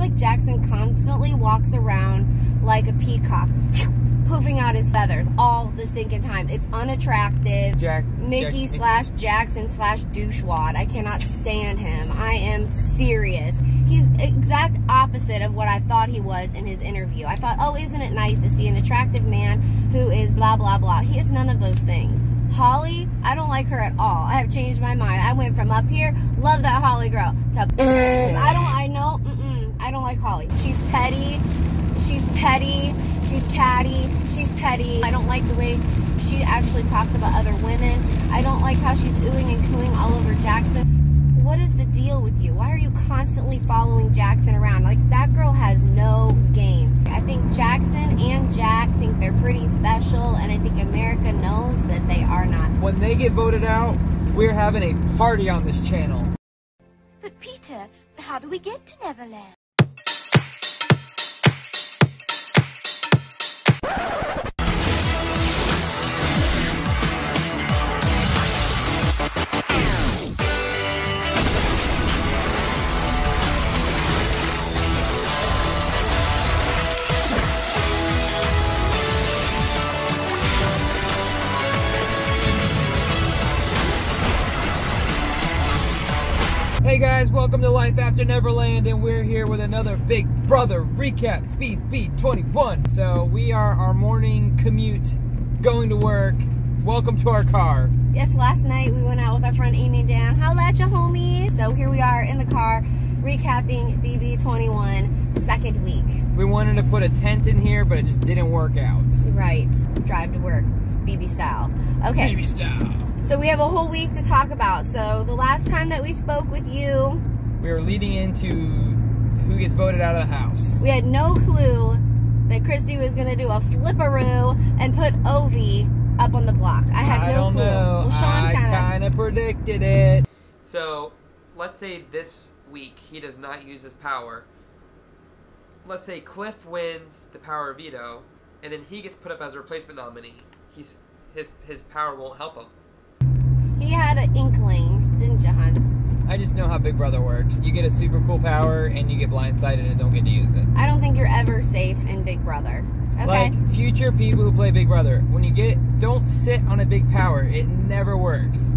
like Jackson constantly walks around like a peacock, poofing out his feathers all the stinking time. It's unattractive. Mickey slash Jackson slash douchewad. I cannot stand him. I am serious. He's exact opposite of what I thought he was in his interview. I thought, oh, isn't it nice to see an attractive man who is blah, blah, blah. He is none of those things. Holly, I don't like her at all. I have changed my mind. I went from up here, love that Holly girl, to I don't like Holly. She's petty. She's petty. She's catty. She's petty. I don't like the way she actually talks about other women. I don't like how she's oohing and cooing all over Jackson. What is the deal with you? Why are you constantly following Jackson around? Like, that girl has no game. I think Jackson and Jack think they're pretty special, and I think America knows that they are not. When they get voted out, we're having a party on this channel. But Peter, how do we get to Neverland? Hey guys, welcome to Life After Neverland, and we're here with another Big Brother recap, BB21. So we are our morning commute, going to work. Welcome to our car. Yes, last night we went out with our friend Amy and Dan. Holla at ya, homies. So here we are in the car, recapping BB21 second week. We wanted to put a tent in here, but it just didn't work out. Right, drive to work, BB style. Okay. BB style. So we have a whole week to talk about. So the last time that we spoke with you, we were leading into who gets voted out of the house. We had no clue that Christy was going to do a flipperoo and put Ovi up on the block. I had no clue. Well, Sean I kind of predicted it. So let's say this week he does not use his power. Let's say Cliff wins the power of veto, and then he gets put up as a replacement nominee. His power won't help him. He had an inkling, didn't you, hon? I just know how Big Brother works. You get a super cool power, and you get blindsided and don't get to use it. I don't think you're ever safe in Big Brother. Okay? Like, future people who play Big Brother, when you don't sit on a big power. It never works.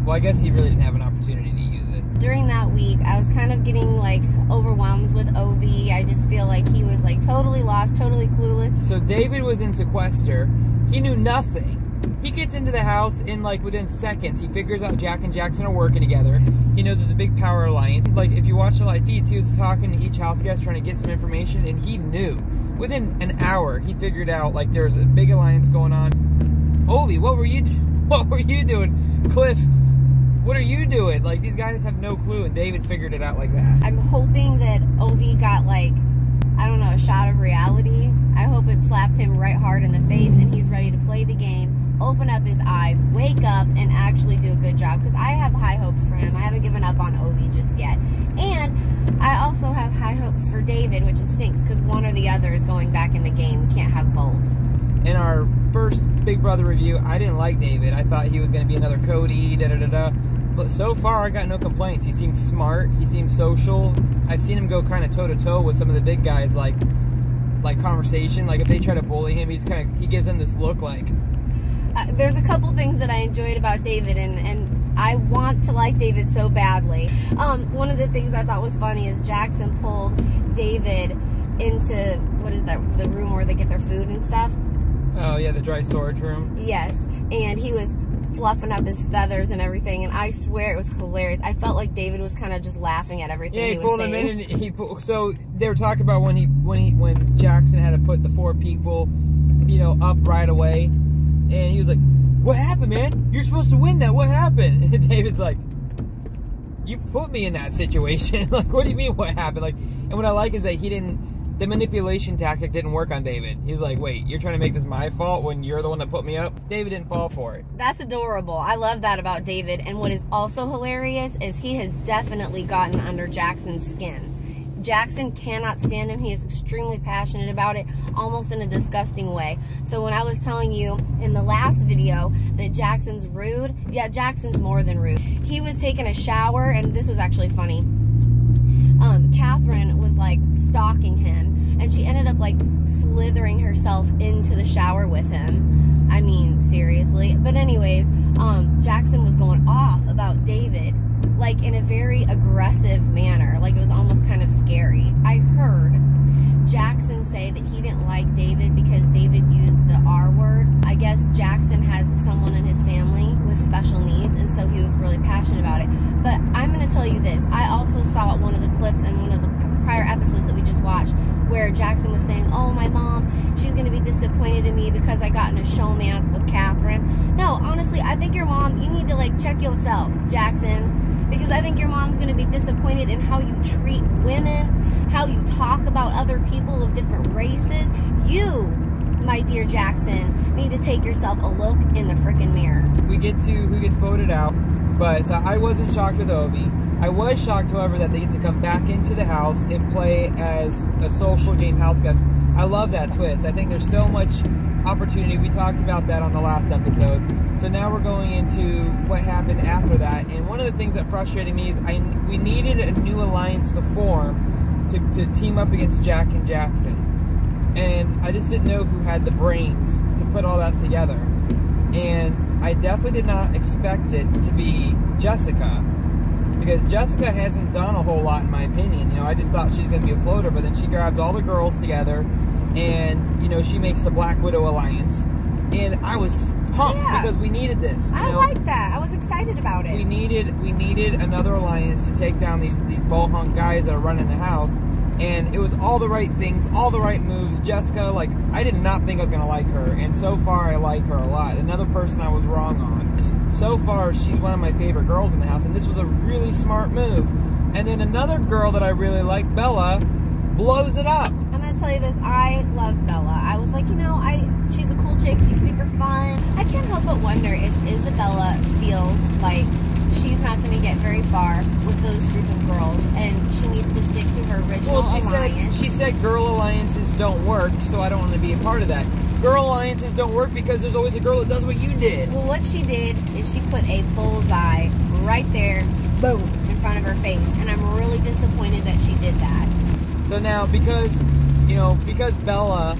Well, I guess he really didn't have an opportunity to use it. During that week, I was kind of getting, like, overwhelmed with Ovi. I just feel like he was, like, totally lost, totally clueless. So David was in sequester. He knew nothing. He gets into the house in, like, within seconds. He figures out Jack and Jackson are working together. He knows there's a big power alliance. Like, if you watch the live feeds, he was talking to each house guest trying to get some information, and he knew. Within an hour, he figured out, like, there was a big alliance going on. Ovi, what were you doing? Cliff, what are you doing? Like, these guys have no clue, and David figured it out like that. I'm hoping that Ovi got, like, I don't know, a shot of reality. I hope it slapped him right hard in the face, and he's ready to play the game, open up his eyes, wake up, and actually do a good job. Because I have high hopes for him. I haven't given up on Ovi just yet. And I also have high hopes for David, which it stinks because one or the other is going back in the game. We can't have both. In our first Big Brother review, I didn't like David. I thought he was going to be another Cody, da-da-da-da. But so far, I got no complaints. He seems smart. He seems social. I've seen him go kind of toe-to-toe with some of the big guys, like conversation. Like, if they try to bully him, he gives them this look like... There's a couple things that I enjoyed about David, and I want to like David so badly. One of the things I thought was funny is Jackson pulled David into, what is that, the room where they get their food and stuff? Oh, yeah, the dry storage room. Yes, and he was fluffing up his feathers and everything, and I swear it was hilarious. I felt like David was kind of just laughing at everything he was pulled saying. him in, and so they were talking about when Jackson had to put the 4 people, up right away. And he was like, what happened, man? You're supposed to win that. What happened? And David's like, you put me in that situation. Like, what do you mean what happened? Like, and what I like is that the manipulation tactic didn't work on David. He's like, wait, you're trying to make this my fault when you're the one that put me up? David didn't fall for it. That's adorable. I love that about David. And what is also hilarious is he has definitely gotten under Jackson's skin. Jackson cannot stand him. He is extremely passionate about it, almost in a disgusting way. So when I was telling you in the last video that Jackson's rude, yeah, Jackson's more than rude. He was taking a shower, and this was actually funny. Catherine was like like slithering herself into the shower with him. I mean, seriously. But anyways, Jackson was going off about David, like in a very aggressive manner. Like it was almost kind of scary. I heard Jackson say that he didn't like David because David used the R word. I guess Jackson has someone in his family with special needs, and so he was really passionate about it. But I'm going to tell you this. I also saw one of the clips in one of the prior episodes that we just watched where Jackson was saying, oh, my mom, she's going to be disappointed in me because I got in a showmance with Catherine. No, honestly, I think your mom, you need to like check yourself, Jackson, because I think your mom's going to be disappointed in how you treat women, how you talk about other people of different races. You, my dear Jackson, need to take yourself a look in the frickin' mirror. We get to who gets voted out, but so I wasn't shocked with Obi. I was shocked, however, that they get to come back into the house and play as a social game house guest. I love that twist. I think there's so much opportunity. We talked about that on the last episode. So now we're going into what happened after that. And one of the things that frustrated me is we needed a new alliance to form to team up against Jack and Jackson. And I just didn't know who had the brains to put all that together. And I definitely did not expect it to be Jessica. Because Jessica hasn't done a whole lot in my opinion. You know, I just thought she's going to be a floater, but then she grabs all the girls together and, you know, she makes the Black Widow Alliance. And I was pumped because we needed this. I like that. I was excited about it. We needed another alliance to take down these ball-hunk guys that are running the house. And it was all the right things, all the right moves. Jessica, like, I did not think I was going to like her. And so far, I like her a lot. Another person I was wrong on. So far, she's one of my favorite girls in the house. And this was a really smart move. And then another girl that I really like, Bella, blows it up. I'm going to tell you this. I love Bella. I was like, you know, she's a cool chick. She's super fun. I can't help but wonder if Isabella feels like she's not going to get very far with those group of girls, and she needs to stick to her original alliance. She said girl alliances don't work, so I don't want to be a part of that. Girl alliances don't work because there's always a girl that does what you did. Well, what she did is she put a bullseye right there, boom, in front of her face, and I'm really disappointed that she did that. So now, because Bella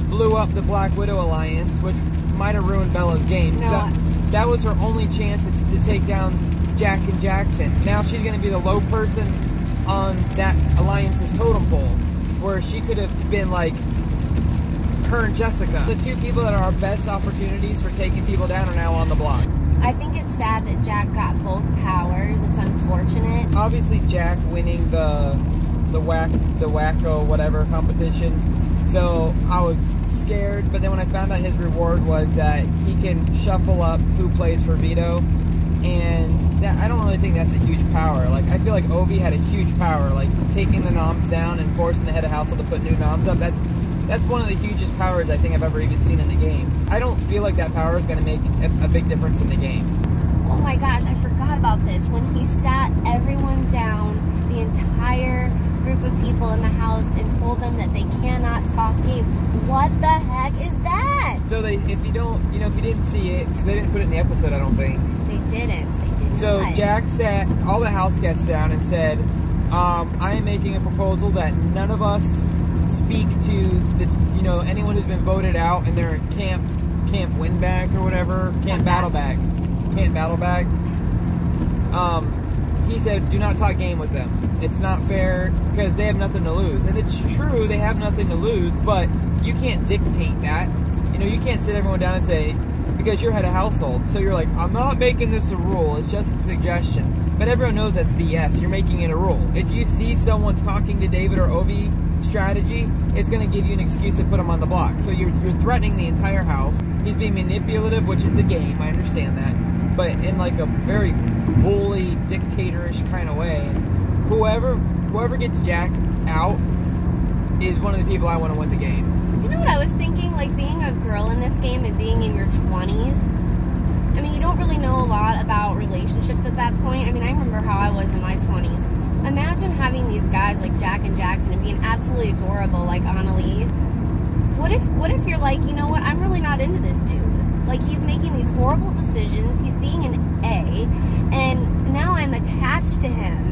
blew up the Black Widow alliance, which might have ruined Bella's game. No. That was her only chance to take down Jack and Jackson. Now she's going to be the low person on that alliance's totem pole, where she could have been like her and Jessica. The two people that are our best opportunities for taking people down are now on the block. I think it's sad that Jack got both powers. It's unfortunate. Obviously, Jack winning the wacko whatever competition. So I was scared, but then when I found out his reward was that he can shuffle up who plays for Vito, and that, I don't really think that's a huge power. Like, I feel like Obi had a huge power, like taking the noms down and forcing the head of household to put new noms up. That's one of the hugest powers I think I've ever even seen in the game. I don't feel like that power is going to make a big difference in the game. Oh my gosh, I forgot about this. When he sat everyone down, the entire group of people in the house, and told them that they cannot talk game. What the heck is that? So if you didn't see it, because they didn't put it in the episode, I don't think. They didn't. They did So not. Jack sat all the house guests down and said, I am making a proposal that none of us speak to anyone who's been voted out and they're at Camp Windbag or whatever, Camp Battleback. He said, do not talk game with them. It's not fair because they have nothing to lose. And it's true, they have nothing to lose, but you can't dictate that. You know, you can't sit everyone down and say, because you're head of household. So you're like, I'm not making this a rule, it's just a suggestion. But everyone knows that's BS. You're making it a rule. If you see someone talking to David or Obi strategy, it's going to give you an excuse to put them on the block. So you're threatening the entire house. He's being manipulative, which is the game. I understand that. But in like a very bully, dictatorish kind of way. Whoever gets Jack out is one of the people I want to win the game. Do you know what I was thinking? Like, being a girl in this game and being in your 20s, I mean, you don't really know a lot about relationships at that point. I mean, I remember how I was in my 20s. Imagine having these guys like Jack and Jackson and being absolutely adorable, like Annalise. What if you're like, you know what, I'm really not into this dude. Like, he's making these horrible decisions, he's being an A, and now I'm attached to him.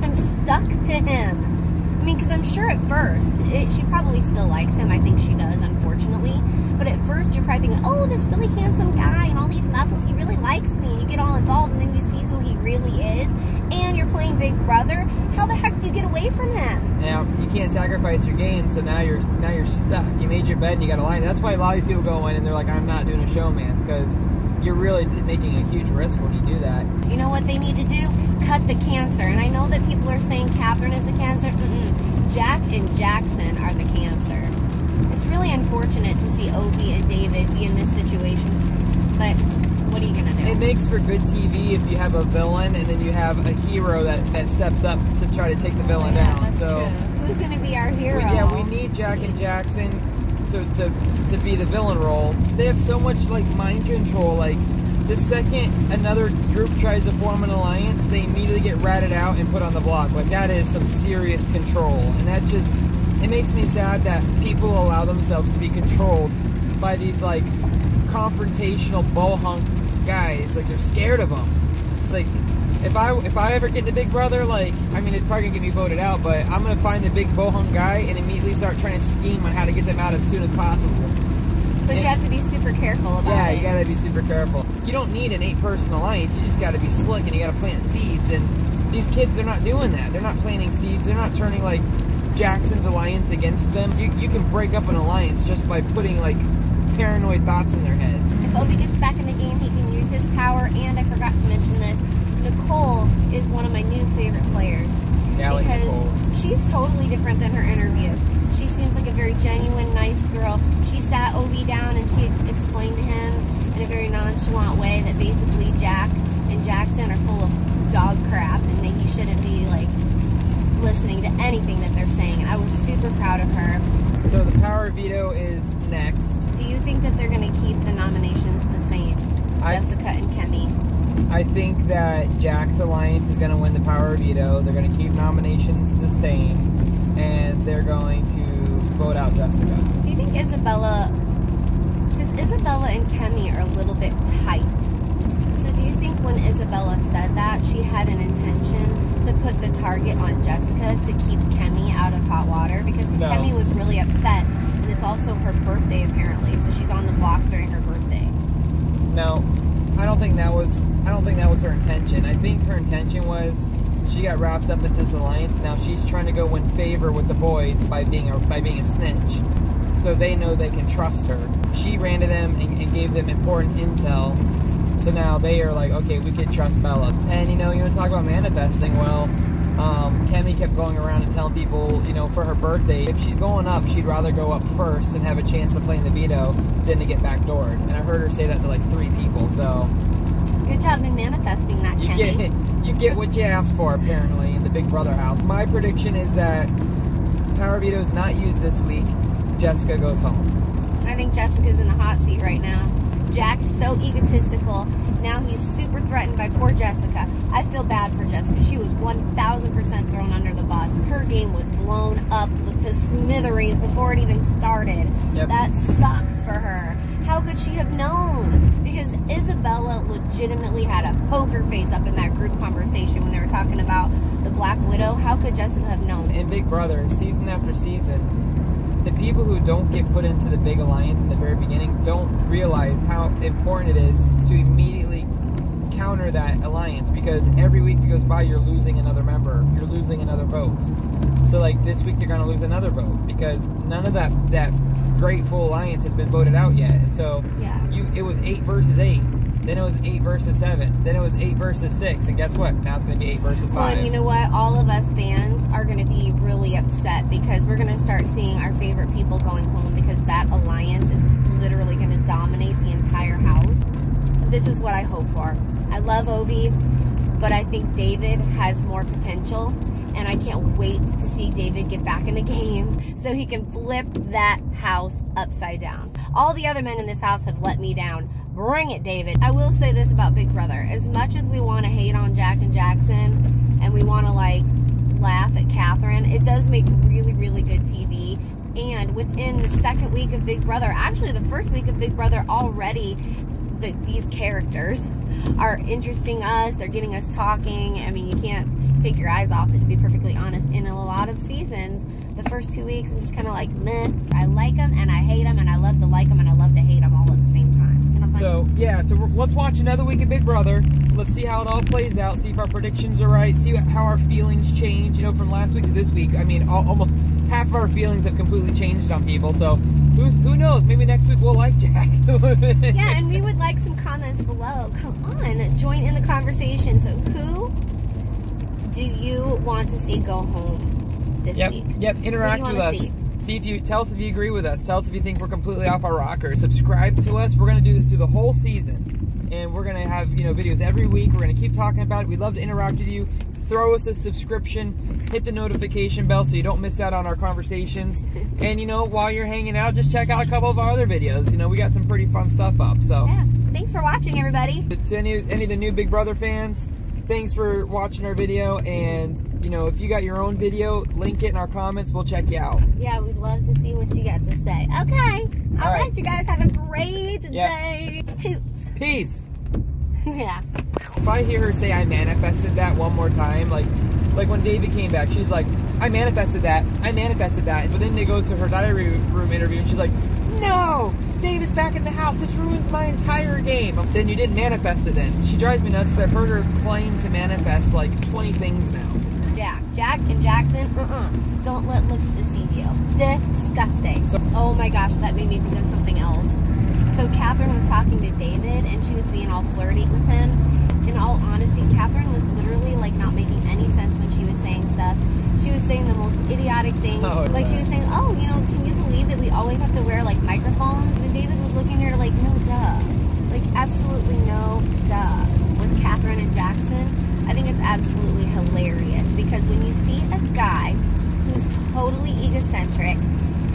I'm stuck to him. I mean, because I'm sure at first, she probably still likes him. I think she does, unfortunately. But at first, you're probably thinking, oh, this really handsome guy and all these muscles, he really likes me. And you get all involved, and then you see who he really is. And you're playing Big Brother. How the heck do you get away from him? Now, you can't sacrifice your game, so now you're stuck. You made your bed and you got to lie. That's why a lot of these people go in and they're like, I'm not doing a showman's, because you're really making a huge risk when you do that. You know what they need to do? Cut the cancer. And I know that people are saying Catherine is the cancer. Jack and Jackson are the cancer. It's really unfortunate to see Ovi and David be in this situation, but what are you going to do? It makes for good TV if you have a villain and then you have a hero that steps up to try to take the villain down. That's so true. Who's going to be our hero? We need Jack and Jackson to be the villain role. They have so much like mind control. Like the second another group tries to form an alliance, they immediately get ratted out and put on the block. Like that is some serious control, and that just, it makes me sad that people allow themselves to be controlled by these like confrontational bohunk guys. Like they're scared of them. It's like if I ever get the Big Brother, like, I mean, it's probably gonna get me voted out, but I'm gonna find the big bohunk guy and immediately start trying to scheme on how to get them out as soon as possible. But you have to be super careful about it. Yeah, you gotta be super careful. You don't need an 8-person alliance. You just gotta be slick and you gotta plant seeds. And these kids, they're not doing that. They're not planting seeds. They're not turning like Jackson's alliance against them. You can break up an alliance just by putting like paranoid thoughts in their heads. If Ovi gets back in the game, he can use his power. And I forgot to mention this, Nicole is one of my new favorite players. Yeah, I like Nicole. She's totally different than her interview. She seems like a very genuine, nice girl. She sat Ovi down and she explained to him in a very nonchalant way that basically Jack and Jackson are full of dog crap and that he shouldn't be like listening to anything that they're saying. And I was super proud of her. So the power veto is next. Do you think that they're going to keep the nominations the same? Jessica and Kemi. I think that Jack's alliance is going to win the power veto. They're going to keep nominations the same, and they're going to vote out Jessica. Do you think Isabella, because Isabella and Kemi are a little bit tight, so do you think when Isabella said that, she had an intention to put the target on Jessica to keep Kemi out of hot water? Because No. Kemi was really upset, and it's also her birthday apparently, so she's on the block during her birthday. No, I don't think that was her intention. I think her intention was she got wrapped up into this alliance. Now she's trying to go win favor with the boys by being a snitch, so they know they can trust her. She ran to them and gave them important intel, so now they are like, okay, we can trust Bella. And you want to talk about manifesting? Well, Kemi kept going around and telling people, for her birthday, if she's going up, she'd rather go up first and have a chance to play in the veto than to get backdoored. And I heard her say that to like 3 people, so. Good job in manifesting that, Kemi. You get what you asked for, apparently, in the Big Brother house. My prediction is that power veto is not used this week. Jessica goes home. I think Jessica's in the hot seat right now. Jack is so egotistical. Now he's super threatened by poor Jessica. I feel bad for Jessica. She was 1,000% thrown under the bus. Her game was blown up to smithereens before it even started. Yep. That sucks for her. How could she have known? Because Isabella legitimately had a poker face up in that group conversation when they were talking about the Black Widow. How could Jessica have known? In Big Brother, season after season, the people who don't get put into the big alliance in the very beginning don't realize how important it is to immediately counter that alliance, because every week that goes by, you're losing another member, you're losing another vote. So like this week, they're going to lose another vote because none of that grateful alliance has been voted out yet. And so it was 8 versus 8. Then it was 8 versus 7. Then it was 8 versus 6. And guess what? Now it's going to be 8 versus 5. Well, and you know what? All of us fans are going to be really upset because we're going to start seeing our favorite people going home because that alliance is literally going to dominate the entire house. This is what I hope for. I love Ovi, but I think David has more potential. And I can't wait to see David get back in the game so he can flip that house upside down. All the other men in this house have let me down. Bring it, David. I will say this about Big Brother. As much as we want to hate on Jack and Jackson and we want to like laugh at Catherine, it does make really, really good TV. And within the second week of Big Brother, actually the first week of Big Brother already, these characters are interesting us. They're getting us talking. I mean, you can't take your eyes off it, to be perfectly honest. In a lot of seasons, the first 2 weeks, I'm just kind of like, meh. I like them and I hate them, and I love to like them and I love to hate them all at the same time. And I'm like, so, yeah, so let's watch another week of Big Brother. Let's see how it all plays out, see if our predictions are right, see how our feelings change, you know, from last week to this week. I mean, almost half of our feelings have completely changed on people, so who knows? Maybe next week we'll like Jack. yeah, and we would like some comments below. Come on, join in the conversation. So who do you want to see go home this week? Yep, interact with us. See if you tell us if you agree with us. Tell us if you think we're completely off our rocker. Subscribe to us. We're gonna do this through the whole season, and we're gonna have videos every week. We're gonna keep talking about it. We'd love to interact with you. Throw us a subscription. Hit the notification bell so you don't miss out on our conversations. And while you're hanging out, just check out a couple of our other videos. We got some pretty fun stuff up. So yeah, thanks for watching, everybody. To any of the new Big Brother fans, thanks for watching our video, and if you got your own video, link it in our comments. We'll check you out. Yeah, we'd love to see what you got to say. Okay. All right, you guys have a great day. Toots. Peace. Yeah. If I hear her say I manifested that one more time, like when David came back, she's like, I manifested that, but then it goes to her diary room interview and she's like, no, David's back in the house, this ruins my entire game. Then you didn't manifest it then. She drives me nuts because I've heard her claim to manifest like 20 things now. Jack and Jackson, don't let looks deceive you. Disgusting. Oh my gosh, that made me think of something else. So Catherine was talking to David and she was being all flirty with him. In all honesty, Catherine was literally like not making any sense when she was saying stuff. She was saying the most idiotic things. She was saying, oh, can you believe that we always have to wear like microphones? And David was looking at her like, no duh. Like absolutely no duh. With Catherine and Jackson, I think it's absolutely hilarious because when you see a guy who's totally egocentric,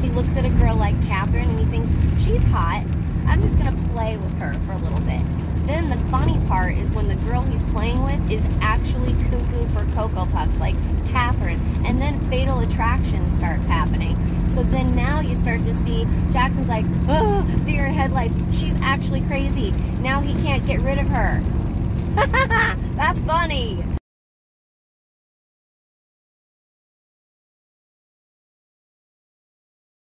he looks at a girl like Catherine and he thinks she's hot. I'm just gonna play with her for a little bit. Then the funny part is when the girl he's playing with is actually cuckoo for Cocoa Puffs, like Catherine, and then fatal attraction starts happening. So then now you start to see Jackson's like, oh, deer in headlights, she's actually crazy. Now he can't get rid of her. That's funny.